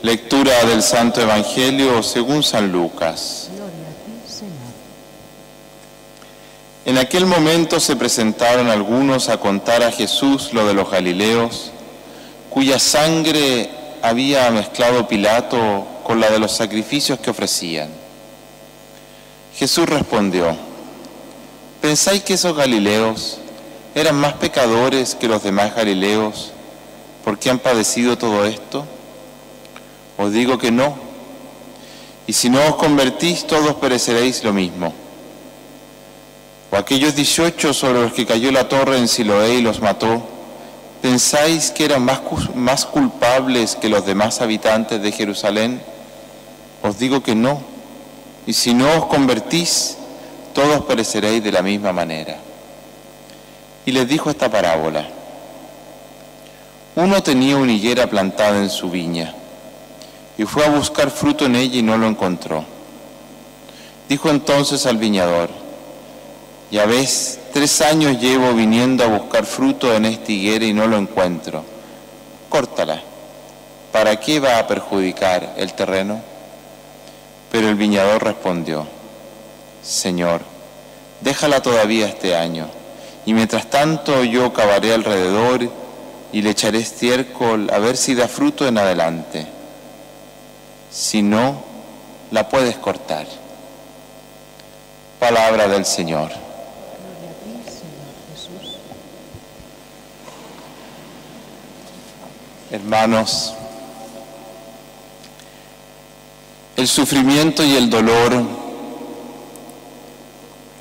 Lectura del Santo Evangelio según San Lucas. Gloria a ti, Señor. En aquel momento se presentaron algunos a contar a Jesús lo de los Galileos, cuya sangre había mezclado Pilato con la de los sacrificios que ofrecían. Jesús respondió: ¿pensáis que esos Galileos eran más pecadores que los demás Galileos porque han padecido todo esto? Os digo que no, y si no os convertís, todos pereceréis lo mismo. O aquellos 18 sobre los que cayó la torre en Siloé y los mató, ¿pensáis que eran más culpables que los demás habitantes de Jerusalén? Os digo que no, y si no os convertís, todos pereceréis de la misma manera. Y les dijo esta parábola: uno tenía una higuera plantada en su viña, y fue a buscar fruto en ella y no lo encontró. Dijo entonces al viñador: ya ves, 3 años llevo viniendo a buscar fruto en esta higuera y no lo encuentro. Córtala. ¿Para qué va a perjudicar el terreno? Pero el viñador respondió: Señor, déjala todavía este año, y mientras tanto yo cavaré alrededor y le echaré estiércol a ver si da fruto en adelante. Si no, la puedes cortar. Palabra del Señor. Gloria a ti, Señor Jesús. Hermanos, el sufrimiento y el dolor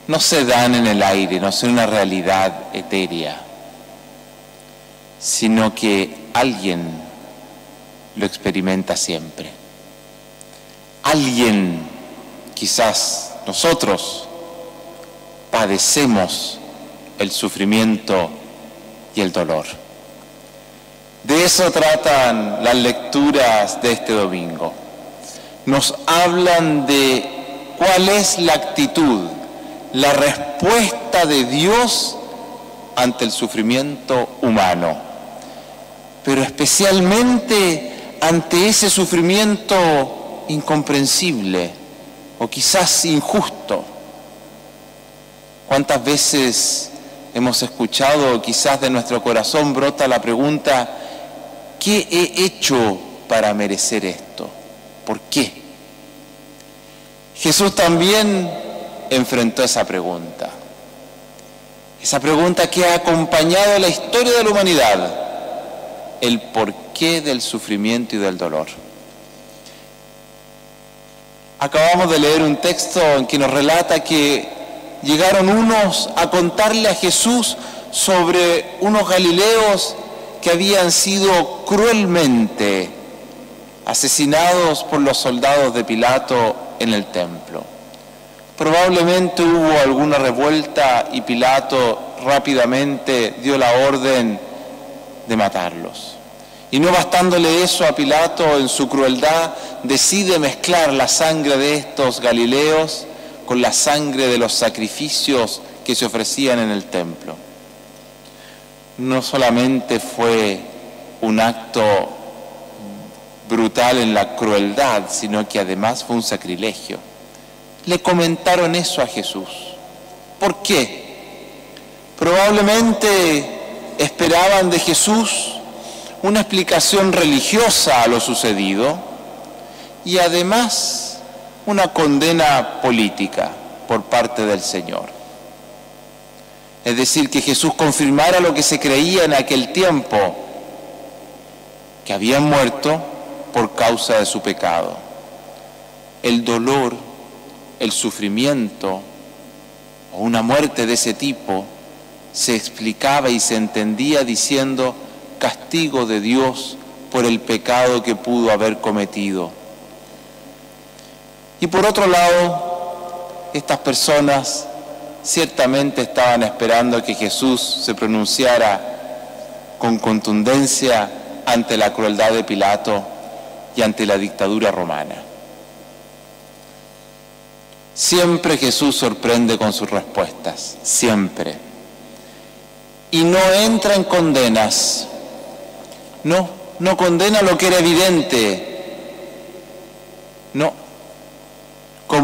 no se dan en el aire, no son una realidad etérea, sino que alguien lo experimenta siempre. Alguien, quizás nosotros, padecemos el sufrimiento y el dolor. De eso tratan las lecturas de este domingo. Nos hablan de cuál es la actitud, la respuesta de Dios ante el sufrimiento humano, pero especialmente ante ese sufrimiento incomprensible o quizás injusto. ¿Cuántas veces hemos escuchado, quizás de nuestro corazón brota la pregunta: ¿qué he hecho para merecer esto? ¿Por qué? Jesús también enfrentó esa pregunta que ha acompañado la historia de la humanidad, el porqué del sufrimiento y del dolor. Acabamos de leer un texto en que nos relata que llegaron unos a contarle a Jesús sobre unos galileos que habían sido cruelmente asesinados por los soldados de Pilato en el templo. Probablemente hubo alguna revuelta y Pilato rápidamente dio la orden de matarlos. Y no bastándole eso a Pilato, en su crueldad decide mezclar la sangre de estos galileos con la sangre de los sacrificios que se ofrecían en el templo. No solamente fue un acto brutal en la crueldad, sino que además fue un sacrilegio. Le comentaron eso a Jesús. ¿Por qué? Probablemente esperaban de Jesús una explicación religiosa a lo sucedido y además una condena política por parte del Señor. Es decir, que Jesús confirmara lo que se creía en aquel tiempo, que habían muerto por causa de su pecado. El dolor, el sufrimiento o una muerte de ese tipo se explicaba y se entendía diciendo: castigo de Dios por el pecado que pudo haber cometido. Y por otro lado, estas personas ciertamente estaban esperando que Jesús se pronunciara con contundencia ante la crueldad de Pilato y ante la dictadura romana. Siempre Jesús sorprende con sus respuestas, siempre. Y no entra en condenas. No condena lo que era evidente,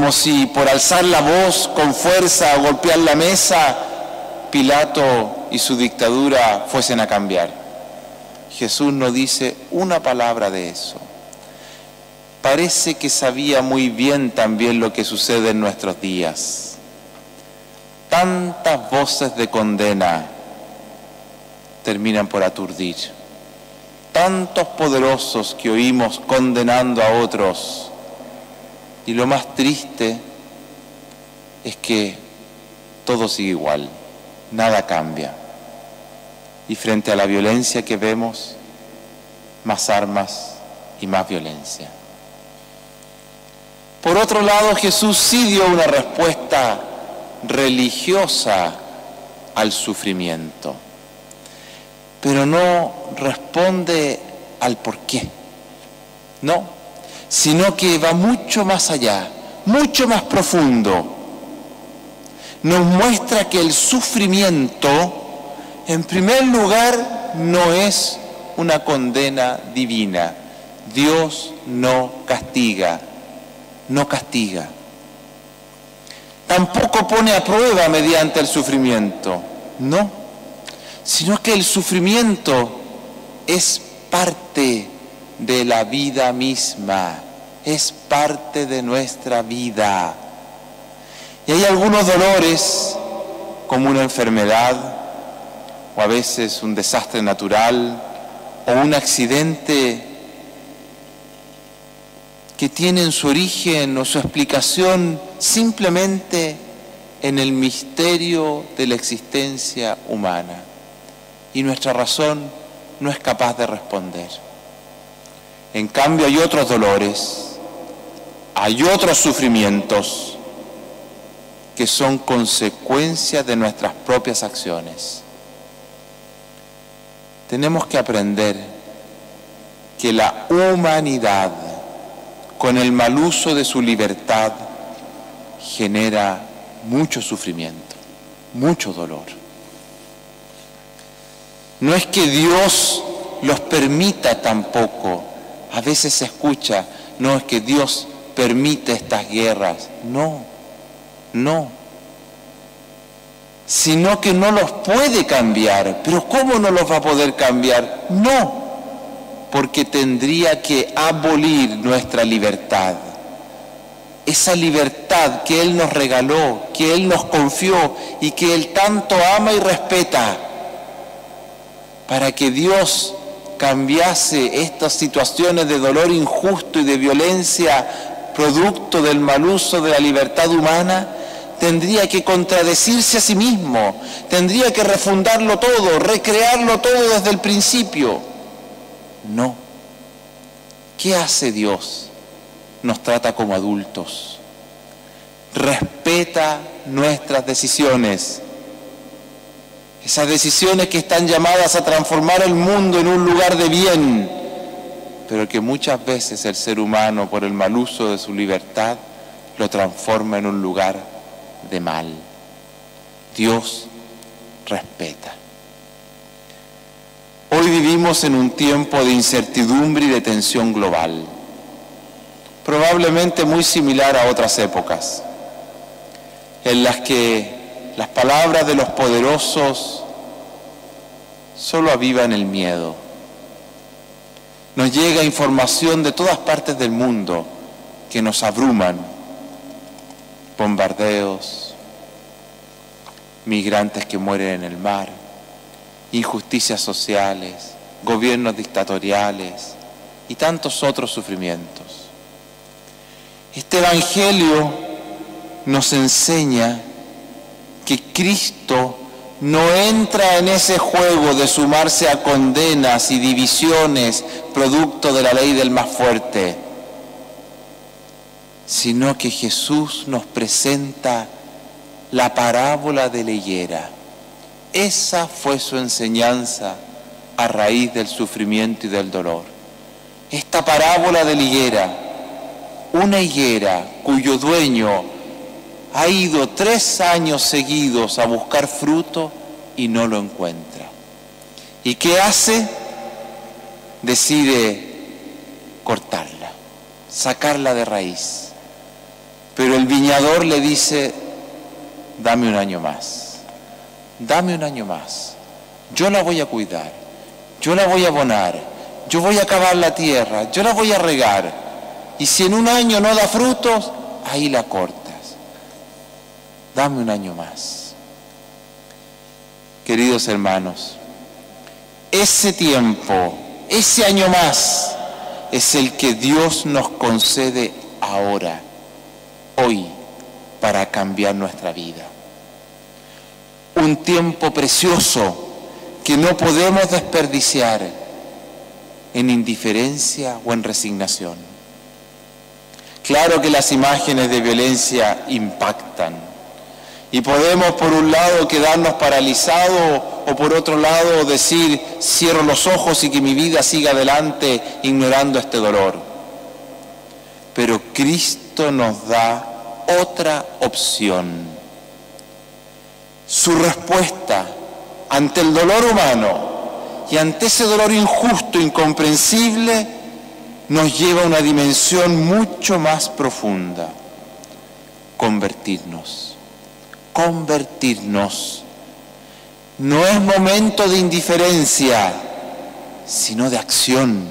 como si por alzar la voz con fuerza o golpear la mesa, Pilato y su dictadura fuesen a cambiar. Jesús no dice una palabra de eso. Parece que sabía muy bien también lo que sucede en nuestros días. Tantas voces de condena terminan por aturdir. Tantos poderosos que oímos condenando a otros. Y lo más triste es que todo sigue igual, nada cambia. Y frente a la violencia que vemos, más armas y más violencia. Por otro lado, Jesús sí dio una respuesta religiosa al sufrimiento, pero no responde al por qué, no, sino que va mucho más allá, mucho más profundo. Nos muestra que el sufrimiento, en primer lugar, no es una condena divina. Dios no castiga. No castiga. Tampoco pone a prueba mediante el sufrimiento, no, sino que el sufrimiento es parte de la vida misma, es parte de nuestra vida. Y hay algunos dolores, como una enfermedad, o a veces un desastre natural, o un accidente, que tienen su origen o su explicación simplemente en el misterio de la existencia humana. Y nuestra razón no es capaz de responder. En cambio hay otros dolores, hay otros sufrimientos que son consecuencias de nuestras propias acciones. Tenemos que aprender que la humanidad, con el mal uso de su libertad, genera mucho sufrimiento, mucho dolor. No es que Dios los permita tampoco. A veces se escucha, no es que Dios permite estas guerras. No, no. Sino que no los puede cambiar. ¿Pero cómo no los va a poder cambiar? No. Porque tendría que abolir nuestra libertad. Esa libertad que Él nos regaló, que Él nos confió y que Él tanto ama y respeta. Para que Dios cambiase estas situaciones de dolor injusto y de violencia producto del mal uso de la libertad humana, tendría que contradecirse a sí mismo, tendría que refundarlo todo, recrearlo todo desde el principio. No. ¿Qué hace Dios? Nos trata como adultos. Respeta nuestras decisiones. Esas decisiones que están llamadas a transformar el mundo en un lugar de bien, pero que muchas veces el ser humano, por el mal uso de su libertad, lo transforma en un lugar de mal. Dios respeta. Hoy vivimos en un tiempo de incertidumbre y de tensión global, probablemente muy similar a otras épocas, en las que las palabras de los poderosos solo avivan el miedo. Nos llega información de todas partes del mundo que nos abruman. Bombardeos, migrantes que mueren en el mar, injusticias sociales, gobiernos dictatoriales y tantos otros sufrimientos. Este Evangelio nos enseña que Cristo no entra en ese juego de sumarse a condenas y divisiones producto de la ley del más fuerte, sino que Jesús nos presenta la parábola de la higuera. Esa fue su enseñanza a raíz del sufrimiento y del dolor. Esta parábola de la higuera, una higuera cuyo dueño ha ido 3 años seguidos a buscar fruto y no lo encuentra. ¿Y qué hace? Decide cortarla, sacarla de raíz. Pero el viñador le dice, dame un año más, dame un año más. Yo la voy a cuidar, yo la voy a abonar, yo voy a cavar la tierra, yo la voy a regar. Y si en un año no da frutos, ahí la cortas. Dame un año más. Queridos hermanos, ese tiempo, ese año más, es el que Dios nos concede ahora, hoy, para cambiar nuestra vida. Un tiempo precioso que no podemos desperdiciar en indiferencia o en resignación. Claro que las imágenes de violencia impactan. Y podemos por un lado quedarnos paralizados o por otro lado decir, cierro los ojos y que mi vida siga adelante ignorando este dolor. Pero Cristo nos da otra opción. Su respuesta ante el dolor humano y ante ese dolor injusto, incomprensible, nos lleva a una dimensión mucho más profunda. Convertirnos. No es momento de indiferencia, sino de acción.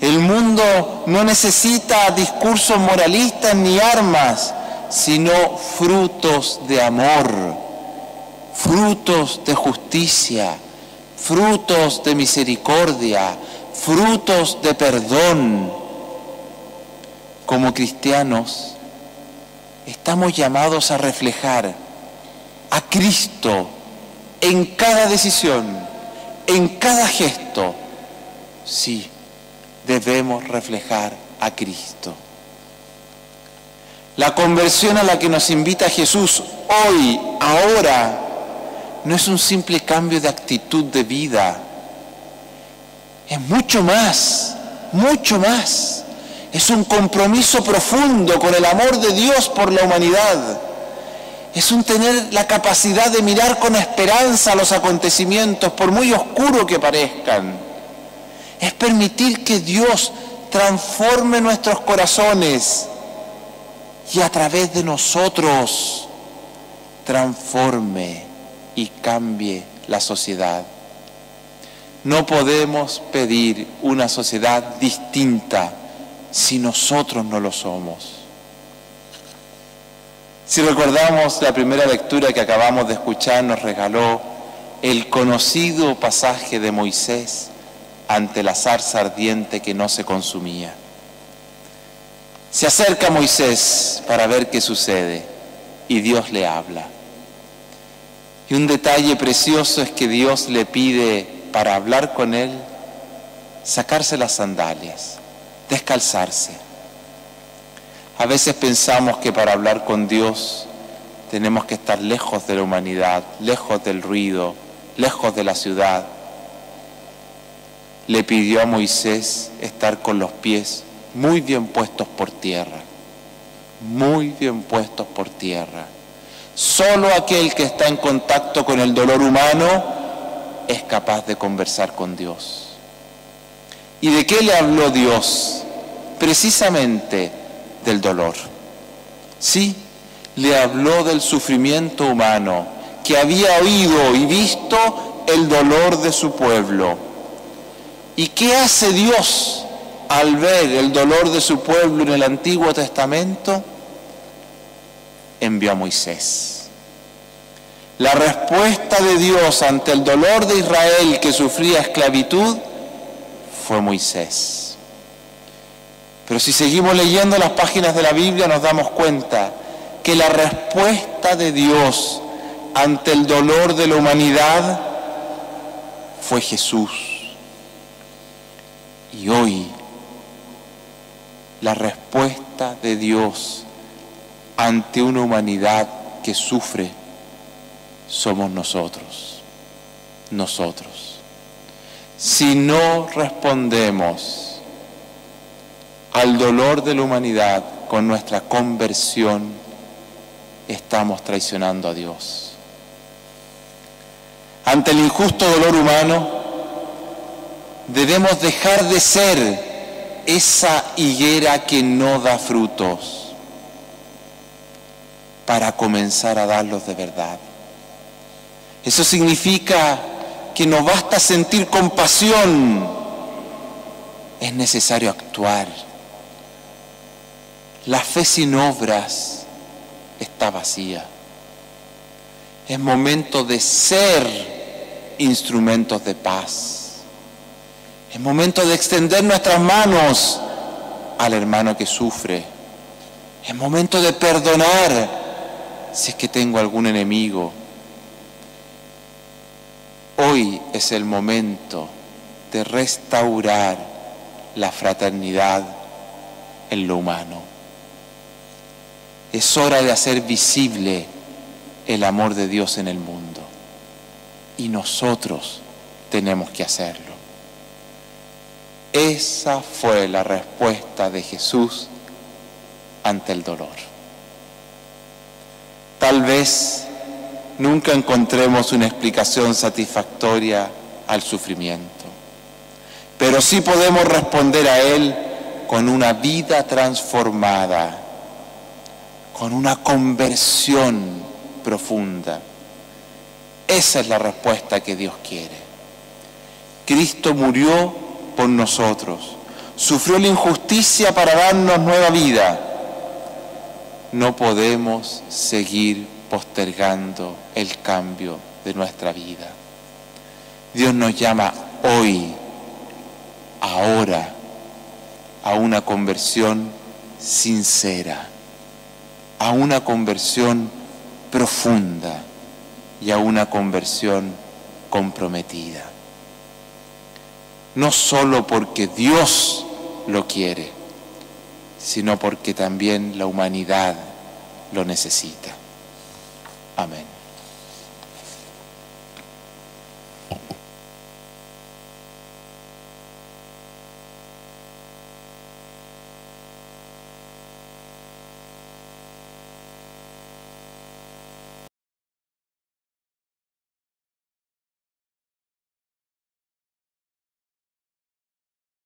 El mundo no necesita discursos moralistas ni armas, sino frutos de amor, frutos de justicia, frutos de misericordia, frutos de perdón. Como cristianos, estamos llamados a reflejar a Cristo en cada decisión, en cada gesto. Sí, debemos reflejar a Cristo. La conversión a la que nos invita Jesús hoy, ahora, no es un simple cambio de actitud de vida. Es mucho más, mucho más. Es un compromiso profundo con el amor de Dios por la humanidad. Es un tener la capacidad de mirar con esperanza los acontecimientos, por muy oscuros que parezcan. Es permitir que Dios transforme nuestros corazones y a través de nosotros transforme y cambie la sociedad. No podemos pedir una sociedad distinta si nosotros no lo somos. Si recordamos la primera lectura que acabamos de escuchar, nos regaló el conocido pasaje de Moisés ante la zarza ardiente que no se consumía. Se acerca Moisés para ver qué sucede y Dios le habla. Y un detalle precioso es que Dios le pide, para hablar con él, sacarse las sandalias, descalzarse. A veces pensamos que para hablar con Dios tenemos que estar lejos de la humanidad, lejos del ruido, lejos de la ciudad. Le pidió a Moisés estar con los pies muy bien puestos por tierra, muy bien puestos por tierra. Solo aquel que está en contacto con el dolor humano es capaz de conversar con Dios. ¿Y de qué le habló Dios? Precisamente del dolor. Sí, le habló del sufrimiento humano, que había oído y visto el dolor de su pueblo. ¿Y qué hace Dios al ver el dolor de su pueblo en el Antiguo Testamento? Envió a Moisés. La respuesta de Dios ante el dolor de Israel que sufría esclavitud fue Moisés. Pero si seguimos leyendo las páginas de la Biblia nos damos cuenta que la respuesta de Dios ante el dolor de la humanidad fue Jesús. Y hoy la respuesta de Dios ante una humanidad que sufre somos nosotros. Si no respondemos al dolor de la humanidad con nuestra conversión, estamos traicionando a Dios. Ante el injusto dolor humano, debemos dejar de ser esa higuera que no da frutos para comenzar a darlos de verdad. Eso significa que no basta sentir compasión, es necesario actuar. La fe sin obras está vacía. Es momento de ser instrumentos de paz. Es momento de extender nuestras manos al hermano que sufre. Es momento de perdonar si es que tengo algún enemigo. Hoy es el momento de restaurar la fraternidad en lo humano. Es hora de hacer visible el amor de Dios en el mundo. Y nosotros tenemos que hacerlo. Esa fue la respuesta de Jesús ante el dolor. Tal vez nunca encontremos una explicación satisfactoria al sufrimiento, pero sí podemos responder a él con una vida transformada, con una conversión profunda. Esa es la respuesta que Dios quiere. Cristo murió por nosotros, sufrió la injusticia para darnos nueva vida. No podemos seguir postergando el cambio de nuestra vida. Dios nos llama hoy, ahora, a una conversión sincera, a una conversión profunda y a una conversión comprometida. No solo porque Dios lo quiere, sino porque también la humanidad lo necesita. Amén.